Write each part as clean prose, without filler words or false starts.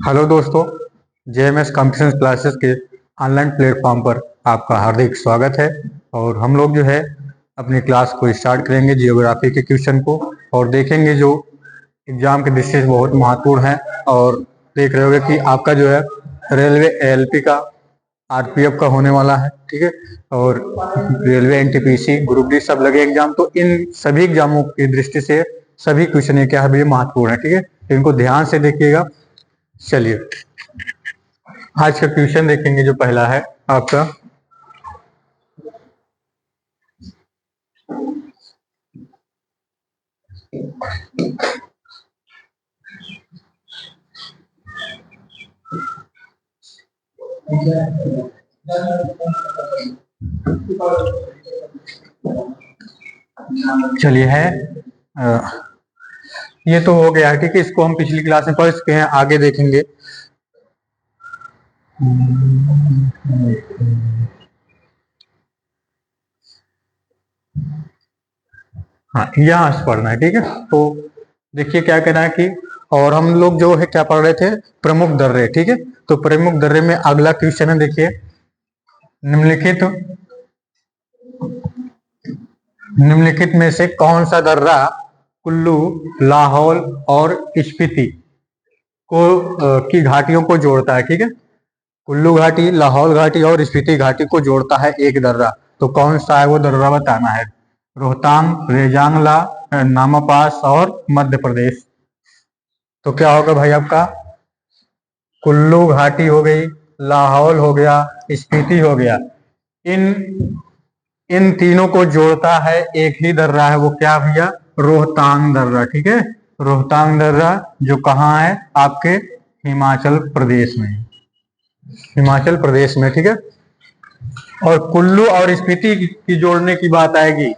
Hello दोस्तों, JMS computer classes के online platform पर आपका हार्दिक स्वागत है। और हम लोग जो है अपनी क्लास को स्टार्ट करेंगे जियोग्राफी के क्वेश्चन को और देखेंगे जो एग्जाम के दृष्टि से बहुत महत्वपूर्ण है। और देख रहे होंगे कि आपका जो है रेलवे एएलपी का आरपीएफ का होने वाला है, ठीक है। और रेलवे एनटीपीसी ग्रुप डी सब लगे एग्जाम, तो इन सभी एग्जामों की दृष्टि से सभी क्वेश्चन क्या है भी महत्वपूर्ण है, ठीक है। तो इनको ध्यान से देखिएगा। चलिए आज का क्वेश्चन देखेंगे। जो पहला है आपका, चलिए है ये तो हो गया है, ठीक है। इसको हम पिछली क्लास में पढ़ चुके हैं, आगे देखेंगे। हाँ, यहाँ से पढ़ना है, ठीक है। तो देखिए क्या कहना है कि और हम लोग जो है क्या पढ़ रहे थे, प्रमुख दर्रे, ठीक है। तो प्रमुख दर्रे में अगला क्वेश्चन है, देखिए निम्नलिखित में से कौन सा दर्रा कुल्लू, लाहौल और स्पीति को की घाटियों को जोड़ता है, ठीक है। कुल्लू घाटी, लाहौल घाटी और स्पीति घाटी को जोड़ता है एक दर्रा। तो कौन सा है वो दर्रा बताना है। रोहतांग, रेजांगला, नामापास और मध्य प्रदेश। तो क्या होगा भाई आपका, कुल्लू घाटी हो गई, लाहौल हो गया, स्पीति हो गया। इन इन तीनों को जोड़ता है एक ही दर्रा है, वो क्या भैया, रोहतांग दर्रा, ठीक है। रोहतांग दर्रा जो कहाँ है आपके हिमाचल प्रदेश में, हिमाचल प्रदेश में, ठीक है। और कुल्लू और स्पीति की जोड़ने की बात आएगी,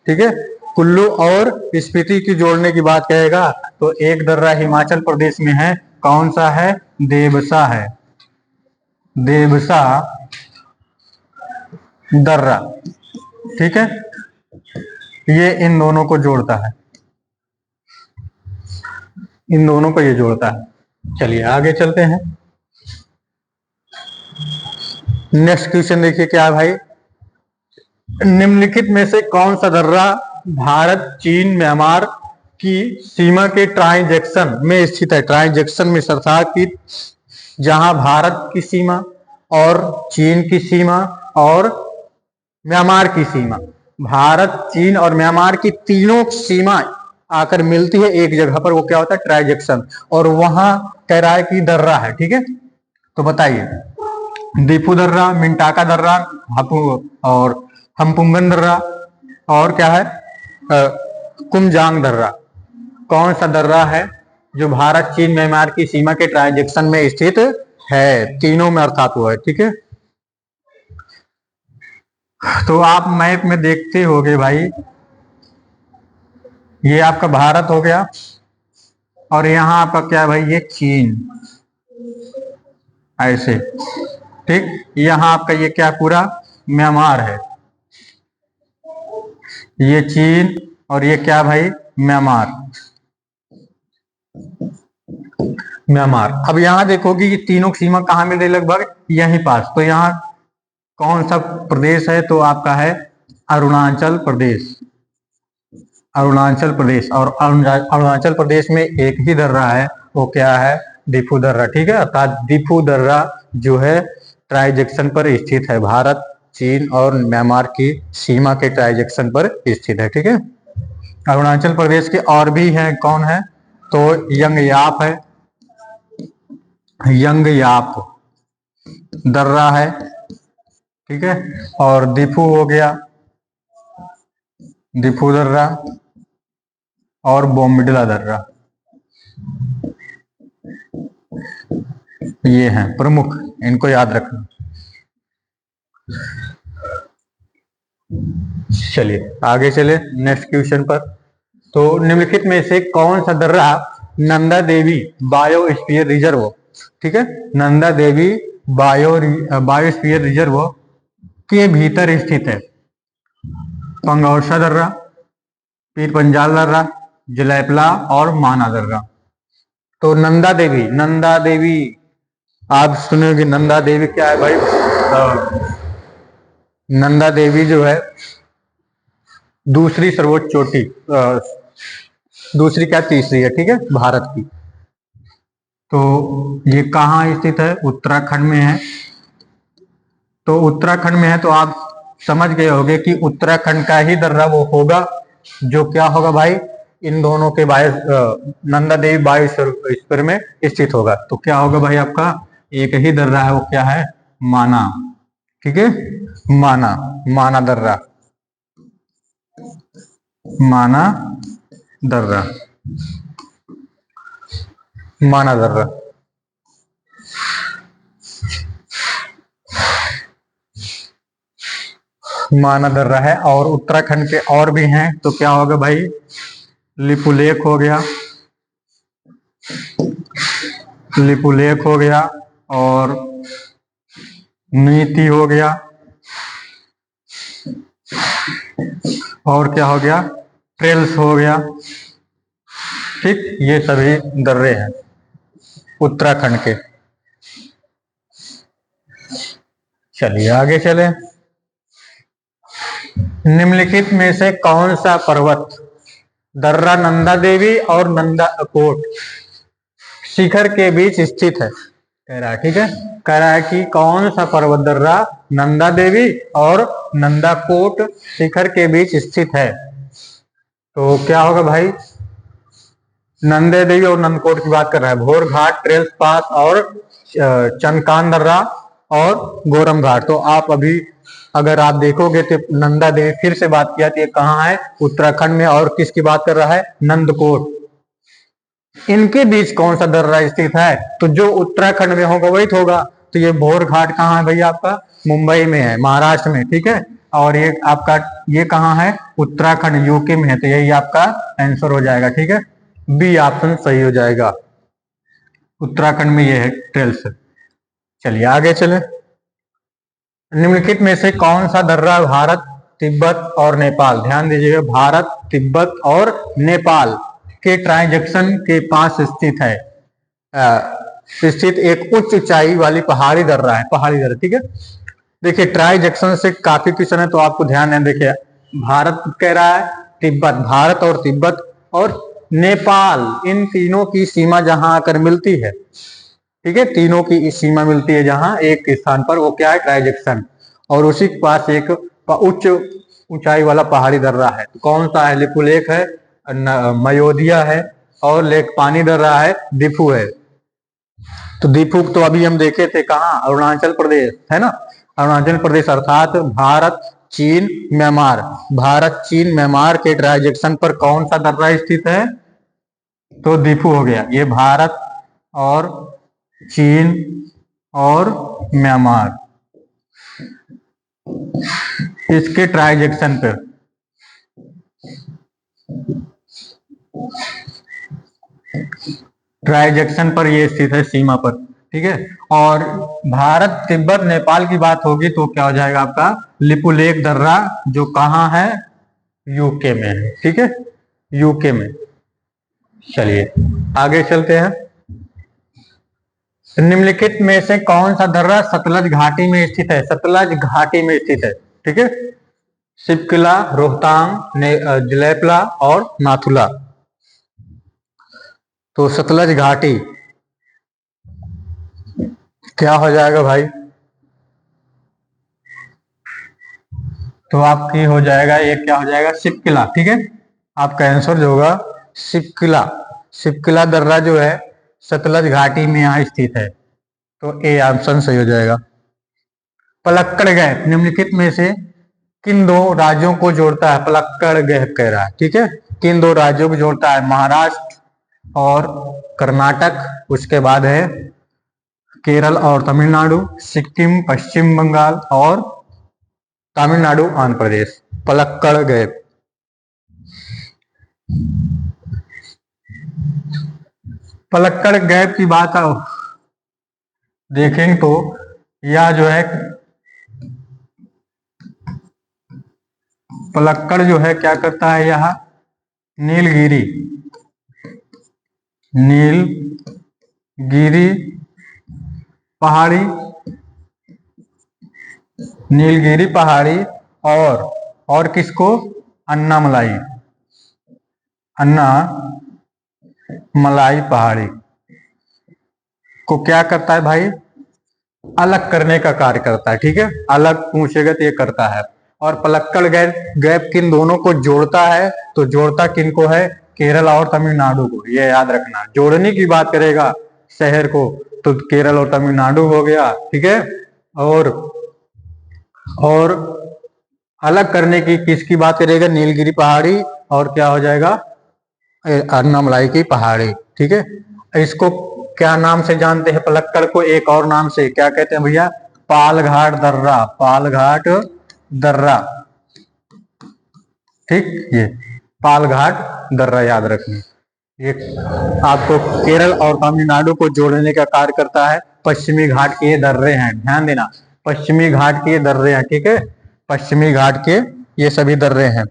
ठीक है। कुल्लू और स्पीति की जोड़ने की बात कहेगा तो एक दर्रा हिमाचल प्रदेश में है, कौन सा है, देवसा है, देवसा दर्रा, ठीक है। ये इन दोनों को जोड़ता है, इन दोनों को ये जोड़ता है। चलिए आगे चलते हैं। नेक्स्ट क्वेश्चन देखिए क्या है भाई, निम्नलिखित में से कौन सा दर्रा भारत, चीन, म्यांमार की सीमा के ट्रांजैक्शन में स्थित है। ट्रांजैक्शन में अर्थात कि जहां भारत की सीमा और चीन की सीमा और म्यांमार की सीमा, भारत, चीन और म्यांमार की तीनों सीमा आकर मिलती है एक जगह पर, वो क्या होता है, ट्रांजैक्शन। और वहां कह रहा है कि दर्रा है, ठीक है। तो बताइए, दीपू दर्रा, मिंटाका दर्रा और हमपुंगन दर्रा और क्या है कुमजांग दर्रा। कौन सा दर्रा है जो भारत, चीन, म्यांमार की सीमा के ट्रांजैक्शन में स्थित है, तीनों में अर्थात वो है, ठीक है। तो आप मैप में देखते होगे भाई, ये आपका भारत हो गया और यहां आपका क्या है भाई, ये चीन, ऐसे, ठीक। यहां आपका ये क्या पूरा म्यांमार है, ये चीन और ये क्या भाई, म्यांमार, म्यांमार। अब यहां देखोगे ये तीनों सीमा कहां मिल रही, लगभग यहीं पास। तो यहाँ कौन सा प्रदेश है, तो आपका है अरुणाचल प्रदेश, अरुणाचल प्रदेश। और अरुणाचल प्रदेश में एक ही दर्रा है, वो क्या है, दीफू दर्रा, ठीक है। अर्थात दीफू दर्रा जो है ट्रांजैक्शन पर स्थित है, भारत, चीन और म्यांमार की सीमा के ट्रांजैक्शन पर स्थित है, ठीक है। अरुणाचल प्रदेश के और भी हैं, कौन है, तो यंगयाप है, यंगयाप दर्रा है, ठीक है। और दीफू हो गया, दीफू दर्रा और बोमडिला दर्रा, ये हैं प्रमुख, इनको याद रखना। चलिए आगे चले नेक्स्ट क्वेश्चन पर। तो निम्नलिखित में से कौन सा दर्रा नंदा देवी बायोस्फीयर रिजर्व, ठीक है, नंदा देवी बायोस्फीयर रिजर्व के भीतर स्थित है। पंगौसा दर्रा, पीर पंजाल दर्रा, जलैपला और माना दर्रा। तो नंदा देवी, नंदा देवी आप सुनोगे, नंदा देवी क्या है भाई? नंदा देवी जो है दूसरी सर्वोच्च चोटी, दूसरी क्या तीसरी है, ठीक है, भारत की। तो ये कहाँ स्थित है? उत्तराखंड में है। तो उत्तराखंड में है तो आप समझ गए होंगे कि उत्तराखंड का ही दर्रा वो होगा जो क्या होगा भाई, इन दोनों के वायु, नंदा देवी बायोस्फीयर में स्थित होगा। तो क्या होगा भाई आपका? एक ही दर्रा है, वो क्या है? माना, ठीक है, माना, माना दर्रा, माना दर्रा, माना दर्रा। माना दर्रा है। और उत्तराखंड के और भी हैं, तो क्या होगा भाई? लिपुलेख हो गया, लिपुलेख हो गया, और नीति हो गया, और क्या हो गया? ट्रेल्स हो गया, ठीक। ये सभी दर्रे हैं उत्तराखंड के। चलिए आगे चले। निम्नलिखित में से कौन सा पर्वत दर्रा नंदा देवी और नंदा कोट शिखर के बीच स्थित है? कह रहा है, ठीक है, कह रहा है कि कौन सा पर्वत दर्रा नंदा देवी और नंदा कोट शिखर के बीच स्थित है? तो क्या होगा भाई? नंदे देवी और नंदकोट की बात कर रहा है। भोर घाट, ट्रेल्स पास और चनकान दर्रा और गोरम घाट। तो आप अभी अगर आप देखोगे तो नंदा देवी फिर से बात किया तो ये कहाँ है? उत्तराखंड में। और किसकी बात कर रहा है? नंदकोट। इनके बीच कौन सा दर्रा स्थित है? तो जो उत्तराखंड में होगा वही तो होगा। तो ये भोर घाट कहाँ है भैया? आपका मुंबई में है, महाराष्ट्र में, ठीक है। और ये आपका ये कहाँ है? उत्तराखंड, यूके में है। तो यही आपका आंसर हो जाएगा, ठीक है, बी ऑप्शन सही हो जाएगा। उत्तराखंड में ये है ट्रेल्स। चलिए आगे चले। निम्नलिखित में से कौन सा दर्रा भारत, तिब्बत और नेपाल, ध्यान दीजिएगा, भारत, तिब्बत और नेपाल के ट्रांजैक्शन के पास स्थित है? स्थित एक उच्च ऊंचाई वाली पहाड़ी दर्रा है, पहाड़ी दर्रा, ठीक है। देखिए ट्राई जंक्शन से काफी क्वेश्चन है, तो आपको ध्यान है। देखिए भारत कह रहा है, तिब्बत, भारत और तिब्बत और नेपाल, इन तीनों की सीमा जहां आकर मिलती है, ठीक है, तीनों की सीमा मिलती है जहां एक स्थान पर, वो क्या है? Tri junction. और उसी के पास एक उच्च ऊंचाई वाला पहाड़ी दर्रा है। तो कौन सा है? लिपुलेख है, मयोदिया है, और लेक पानी दर्रा है, दीफू है। तो दीफू तो अभी हम देखे थे कहाँ? अरुणाचल प्रदेश, है ना, अरुणाचल प्रदेश, अर्थात भारत, चीन, म्यांमार, भारत, चीन, म्यांमार के ट्रांजैक्शन पर कौन सा दर्रा स्थित है? तो दीफू हो गया। ये भारत और चीन और म्यांमार, इसके ट्रांजैक्शन पर, ट्रांजैक्शन पर ये स्थित है, सीमा पर, ठीक है। और भारत, तिब्बत, नेपाल की बात होगी तो क्या हो जाएगा आपका? लिपुलेख दर्रा, जो कहाँ है? यूके में है, ठीक है, यूके में। चलिए आगे चलते हैं। निम्नलिखित में से कौन सा दर्रा सतलज घाटी में स्थित है? सतलज घाटी में स्थित है, ठीक है। शिवकिला, रोहतांग, जलेपला और नाथुला। तो सतलज घाटी क्या हो जाएगा भाई? तो आपकी हो जाएगा, ये क्या हो जाएगा? शिवकिला, ठीक है। आपका आंसर जो होगा शिवकिला, शिवकिला दर्रा जो है सतलज घाटी में यहाँ स्थित है। तो ए ऑप्शन सही हो जाएगा। पलक्कड़ गैप निम्नलिखित में से किन दो राज्यों को जोड़ता है? पलक्कड़ गैप कह रहा है, ठीक है, किन दो राज्यों को जोड़ता है? महाराष्ट्र और कर्नाटक, उसके बाद है केरल और तमिलनाडु, सिक्किम, पश्चिम बंगाल और तमिलनाडु, आंध्र प्रदेश। पलक्कड़ गैप। पलक्कड़ गैप की बात देखेंगे तो यह जो है पलक्कड़ जो है क्या करता है? यह नीलगिरी, नीलगिरी पहाड़ी, नीलगिरी पहाड़ी, और किसको? अन्नामलाई, अन्नामलाई पहाड़ी को क्या करता है भाई? अलग करने का कार्य करता है। ठीक है, अलग पूछेगा तो ये करता है। और पलक्कड़ गैप किन दोनों को जोड़ता है? तो जोड़ता किन को है? केरल और तमिलनाडु को। ये याद रखना, जोड़ने की बात करेगा शहर को तो केरल और तमिलनाडु हो गया। ठीक है, और अलग करने की किसकी बात करेगा? नीलगिरी पहाड़ी, और क्या हो जाएगा? अन्नामलाई की पहाड़ी। ठीक है, इसको क्या नाम से जानते हैं? पलक्कड़ को एक और नाम से क्या कहते हैं भैया? पालघाट दर्रा, पालघाट दर्रा। ठीक, ये पालघाट दर्रा याद रखना। ये आपको केरल और तमिलनाडु को जोड़ने का कार्य करता है। पश्चिमी घाट के ये दर्रे हैं, ध्यान देना, पश्चिमी घाट के ये दर्रे हैं। ठीक है, पश्चिमी घाट के ये सभी दर्रे हैं।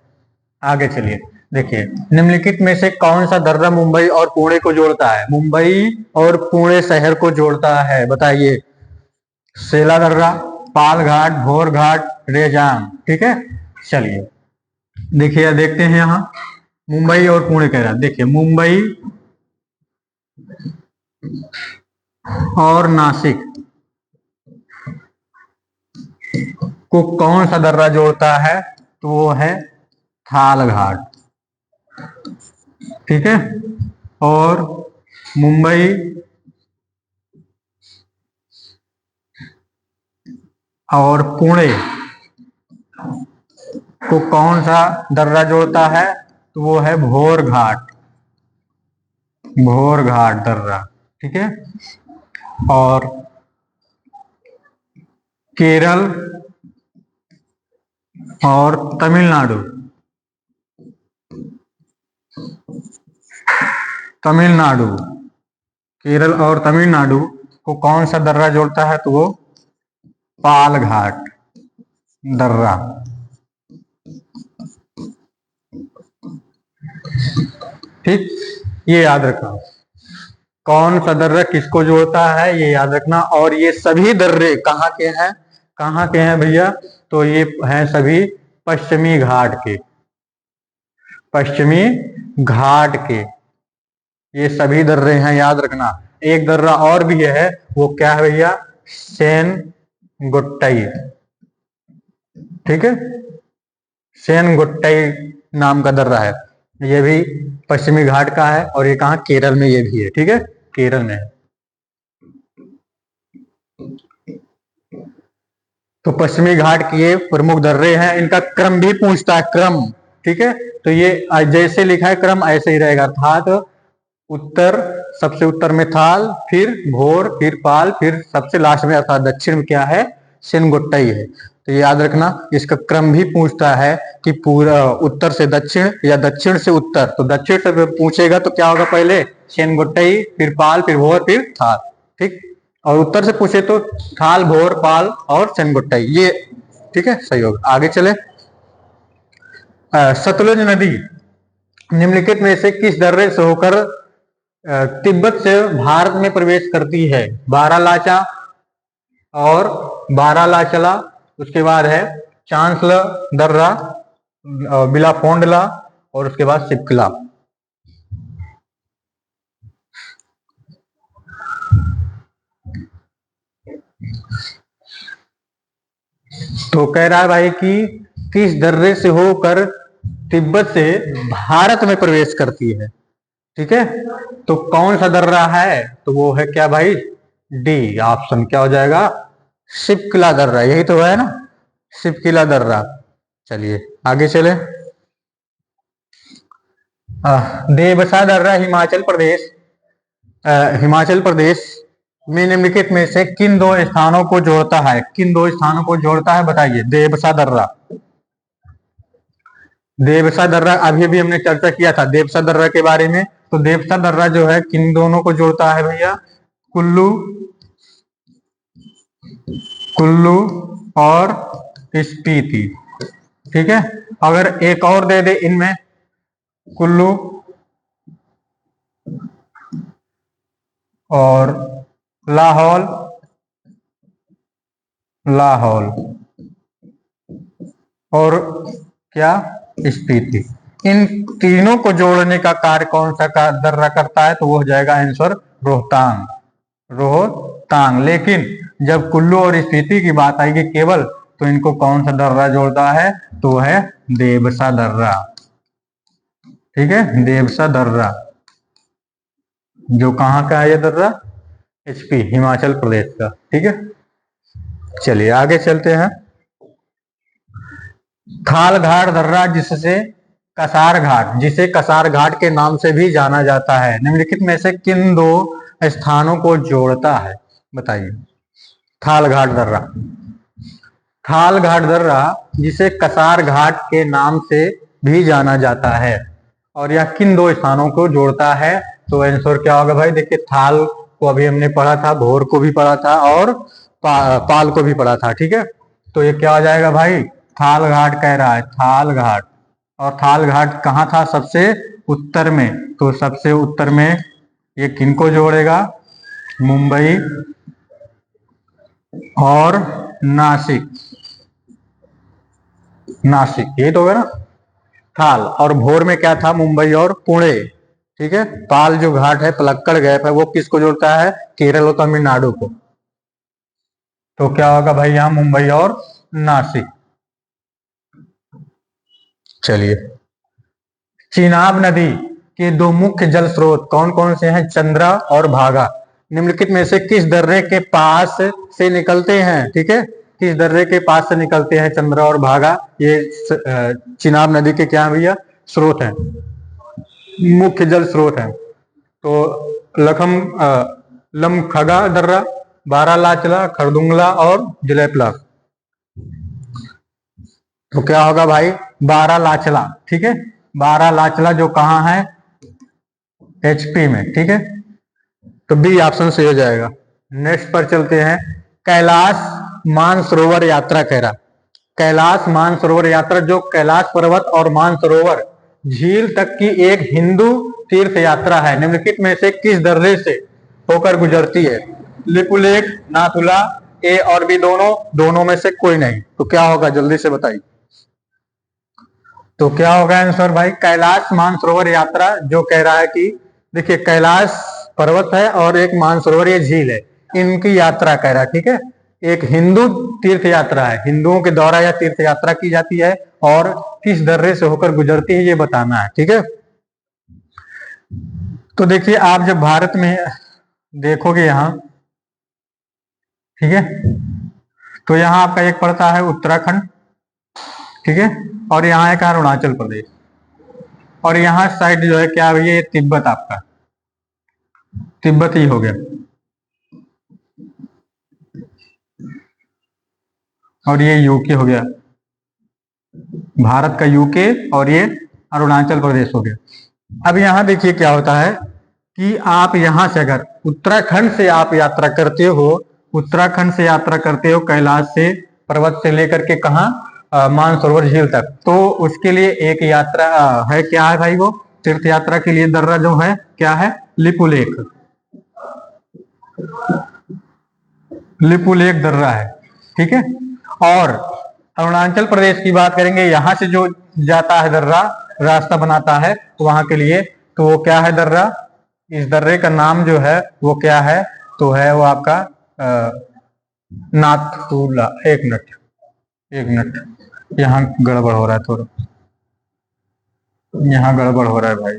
आगे चलिए, देखिए निम्नलिखित में से कौन सा दर्रा मुंबई और पुणे को जोड़ता है? मुंबई और पुणे शहर को जोड़ता है, बताइए। सेला दर्रा, पाल घाट, भोर घाट, रेजांग। ठीक है, चलिए देखिए, देखते हैं यहाँ मुंबई और पुणे कह रहा है। देखिए मुंबई और नासिक को कौन सा दर्रा जोड़ता है? तो वो है थाल घाट। ठीक है, और मुंबई और पुणे को कौन सा दर्रा जोड़ता है? तो वो है भोर घाट, भोर घाट दर्रा। ठीक है, और केरल और तमिलनाडु, तमिलनाडु, केरल और तमिलनाडु को कौन सा दर्रा जोड़ता है? तो वो पाल घाट दर्रा। ठीक, ये याद रखना, कौन सा दर्रा किसको जोड़ता है ये याद रखना। और ये सभी दर्रे कहाँ के हैं? कहाँ के हैं भैया? तो ये हैं सभी पश्चिमी घाट के, पश्चिमी घाट के ये सभी दर्रे हैं, याद रखना। एक दर्रा और भी है, वो क्या है भैया? सेन गुट्टई। ठीक है, सेन गुट्टई नाम का दर्रा है, ये भी पश्चिमी घाट का है, और ये कहा? केरल में ये भी है। ठीक है, केरल में है। तो पश्चिमी घाट के ये प्रमुख दर्रे हैं, इनका क्रम भी पूछता है, क्रम। ठीक है, तो ये जैसे लिखा है क्रम ऐसे ही रहेगा, अर्थात उत्तर, सबसे उत्तर में थाल, फिर भोर, फिर पाल, फिर सबसे लास्ट में अर्थात दक्षिण में क्या है? सेनगुट्टई है। तो ये याद रखना, इसका क्रम भी पूछता है कि पूरा उत्तर से दक्षिण या दक्षिण से उत्तर। तो दक्षिण से पूछेगा तो क्या होगा? पहले सेनगुट्टई, फिर पाल, फिर भोर, फिर थाल। ठीक, और उत्तर से पूछे तो थाल, भोर, पाल और सेनगुट्टई, ये ठीक है, सही होगा। आगे चले, सतलुज नदी निम्नलिखित में से किस दर्रे से होकर तिब्बत से भारत में प्रवेश करती है? बारालाचा और बारालाचला, उसके बाद है चांसलर दर्रा, बिलाफोंडला, और उसके बाद सिपकला। तो कह रहा है भाई कि किस दर्रे से होकर तिब्बत से भारत में प्रवेश करती है। ठीक है, तो कौन सा दर्रा है? तो वो है क्या भाई? डी ऑप्शन क्या हो जाएगा? सिपकिला दर्रा, यही तो है ना, सिपकिला दर्रा। चलिए आगे चले, देवसा दर्रा हिमाचल प्रदेश, हिमाचल प्रदेश में निम्नलिखित में से किन दो स्थानों को जोड़ता है? किन दो स्थानों को जोड़ता है बताइए? देवसा दर्रा, देवसा दर्रा अभी अभी हमने चर्चा किया था देवसा दर्रा के बारे में। तो देवसा दर्रा जो है किन दोनों को जोड़ता है भैया? कुल्लू, कुल्लू और स्पीति। ठीक है, अगर एक और दे दे इनमें, कुल्लू और लाहौल, लाहौल और क्या, स्पीति। इन तीनों को जोड़ने का कार्य कौन सा दर्रा करता है, तो वो हो जाएगा आंसर रोहतांग, रोहतांग। लेकिन जब कुल्लू और स्पीति की बात आएगी केवल, तो इनको कौन सा दर्रा जोड़ता है, तो है देवसा दर्रा। ठीक है, देवसा दर्रा, जो कहाँ का है ये दर्रा, एचपी, हिमाचल प्रदेश का। ठीक है, चलिए आगे चलते हैं। थालघाट दर्रा, जिसे कसार घाट के नाम से भी जाना जाता है, निम्नलिखित में से किन दो स्थानों को जोड़ता है, बताइए। थालघाट दर्रा, थालघाट दर्रा जिसे कसार घाट के नाम से भी जाना जाता है, और यह किन दो स्थानों को जोड़ता है, तो आंसर क्या होगा भाई। देखिए, थाल को अभी हमने पढ़ा था, भोर को भी पढ़ा था और पाल को भी पढ़ा था। ठीक है, तो ये क्या हो जाएगा भाई, थाल घाट कह रहा है, थाल घाट। और थाल घाट कहाँ था, सबसे उत्तर में, तो सबसे उत्तर में ये किनको जोड़ेगा, मुंबई और नासिक, नासिक ये तो होगा ना। थाल और भोर में क्या था, मुंबई और पुणे। ठीक है, पाल जो घाट है, पलक्कड़ गैप है, वो किसको जोड़ता है, केरल और तमिलनाडु को। तो क्या होगा भाई यहाँ, मुंबई और नासिक। चलिए, चिनाब नदी के दो मुख्य जल स्रोत कौन कौन से हैं, चंद्रा और भागा, निम्नलिखित में से किस दर्रे के पास से निकलते हैं। ठीक है, किस दर्रे के पास से निकलते हैं चंद्रा और भागा, ये चिनाब नदी के क्या भैया, स्रोत हैं, मुख्य जल स्रोत हैं। तो लमखगा दर्रा, बारालाचला, खरदुंगला और जलेपला। तो क्या होगा भाई, बारालाचला। ठीक है, बारालाचला जो कहाँ है, एचपी में। ठीक है, तो बी ऑप्शन सही हो जाएगा। नेक्स्ट पर चलते हैं, कैलाश मानसरोवर यात्रा कह रहा, कैलाश मानसरोवर यात्रा जो कैलाश पर्वत और मानसरोवर झील तक की एक हिंदू तीर्थ यात्रा है, निम्नलिखित में से किस दर्रे से होकर गुजरती है, लिपुलेख, नाथुला, ए और बी दोनों, दोनों में से कोई नहीं। तो क्या होगा, जल्दी से बताइए। तो क्या होगा आंसर भाई, कैलाश मानसरोवर यात्रा जो कह रहा है कि देखिए, कैलाश पर्वत है और एक मानसरोवर ये झील है, इनकी यात्रा कह रहा है। ठीक है, एक हिंदू तीर्थ यात्रा है, हिंदुओं के द्वारा यह तीर्थ यात्रा की जाती है और किस दर्रे से होकर गुजरती है ये बताना है। ठीक है, तो देखिए, आप जब भारत में देखोगे यहाँ, ठीक है, तो यहाँ आपका एक पड़ता है उत्तराखंड, ठीक है, और यहाँ एक अरुणाचल प्रदेश, और यहाँ साइड जो है क्या भैया, ये तिब्बत, आपका तिब्बत ही हो गया, और ये यूके हो गया, भारत का यूके, और ये अरुणाचल प्रदेश हो गया। अब यहाँ देखिए क्या होता है कि आप यहाँ से अगर उत्तराखंड से आप यात्रा करते हो, उत्तराखंड से यात्रा करते हो कैलाश से, पर्वत से लेकर के कहा, मानसरोवर झील तक, तो उसके लिए एक यात्रा है, क्या है भाई, वो तीर्थ यात्रा के लिए दर्रा जो है क्या है, लिपुलेख, लिपुलेख दर्रा है। ठीक है, और अरुणाचल प्रदेश की बात करेंगे, यहां से जो जाता है दर्रा, रास्ता बनाता है वहां के लिए, तो वो क्या है दर्रा, इस दर्रे का नाम जो है वो क्या है, तो है वो आपका नाथुला। एक मिनट, एक मिनट, यहाँ गड़बड़ हो रहा है थोड़ा, यहाँ गड़बड़ हो रहा है भाई।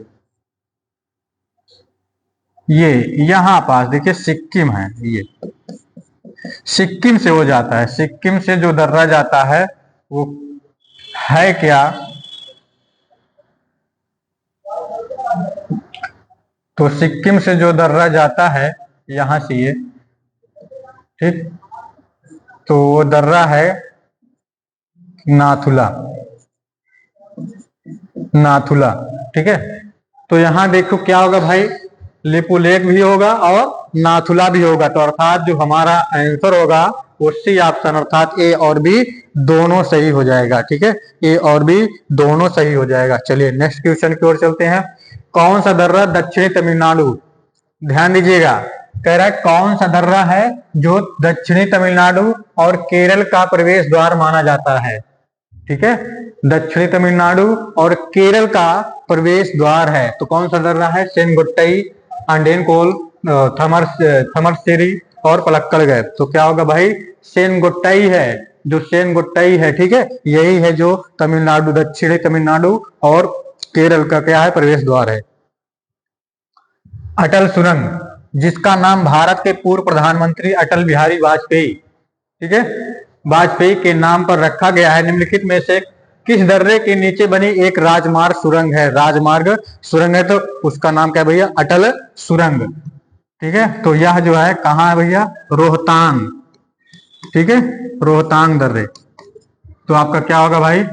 ये यहाँ पास देखिए सिक्किम है, ये सिक्किम से वो जाता है, सिक्किम से जो दर्रा जाता है वो है क्या, तो सिक्किम से जो दर्रा जाता है यहां से ये, ठीक, तो वो दर्रा है नाथुला, नाथुला। ठीक है, तो यहां देखो क्या होगा भाई, लिपुलेख भी होगा और नाथुला भी होगा, तो अर्थात जो हमारा आंसर होगा वो सी ऑप्शन, अर्थात ए और बी दोनों सही हो जाएगा। ठीक है, ए और बी दोनों सही हो जाएगा। चलिए नेक्स्ट क्वेश्चन की ओर चलते हैं, कौन सा दर्रा दक्षिणी तमिलनाडु, ध्यान दीजिएगा, कह रहा है कौन सा दर्रा है जो दक्षिणी तमिलनाडु और केरल का प्रवेश द्वार माना जाता है। ठीक है, दक्षिणी तमिलनाडु और केरल का प्रवेश द्वार है, तो कौन सा दर्रा है? सेनगोट्टई, अंडेनकोल, थमरसेरी और पलक्कड़ गैप। तो क्या होगा भाई? सेनगोट्टई है, जो सेनगोट्टई है, ठीक है, यही है जो तमिलनाडु, दक्षिणी तमिलनाडु और केरल का क्या है? प्रवेश द्वार है। अटल सुरंग, जिसका नाम भारत के पूर्व प्रधानमंत्री अटल बिहारी वाजपेयी, ठीक है, वाजपेयी के नाम पर रखा गया है, निम्नलिखित में से किस दर्रे के नीचे बनी एक राजमार्ग सुरंग है? राजमार्ग सुरंग है, तो उसका नाम क्या है भैया? अटल सुरंग। ठीक है, तो यह जो है कहाँ है भैया? रोहतांग। ठीक है, रोहतांग दर्रे। तो आपका क्या होगा भाई?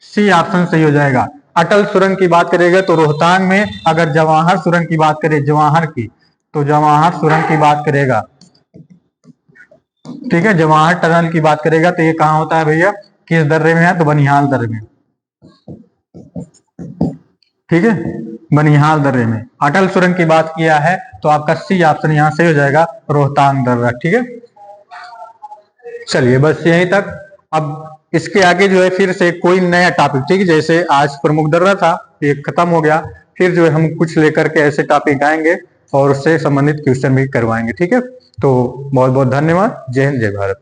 सी ऑप्शन सही हो जाएगा। अटल सुरंग की बात करेगा तो रोहतांग में, अगर जवाहर सुरंग की बात करें, जवाहर की, तो जवाहर सुरंग की बात करेगा, ठीक है, जवाहर टनल की बात करेगा तो ये कहाँ होता है भैया? किस दर्रे में है? तो बनिहाल दर्रे में। ठीक है, बनिहाल दर्रे में। अटल सुरंग की बात किया है तो आपका सी ऑप्शन यहां से हो जाएगा, रोहतांग दर्रा। ठीक है, चलिए बस यहीं तक। अब इसके आगे जो है फिर से कोई नया टॉपिक, ठीक है, जैसे आज प्रमुख दर्रा था, ये खत्म हो गया, फिर जो है हम कुछ लेकर के ऐसे टॉपिक आएंगे और उससे संबंधित क्वेश्चन भी करवाएंगे। ठीक है, तो बहुत बहुत धन्यवाद। जय हिंद, जय भारत।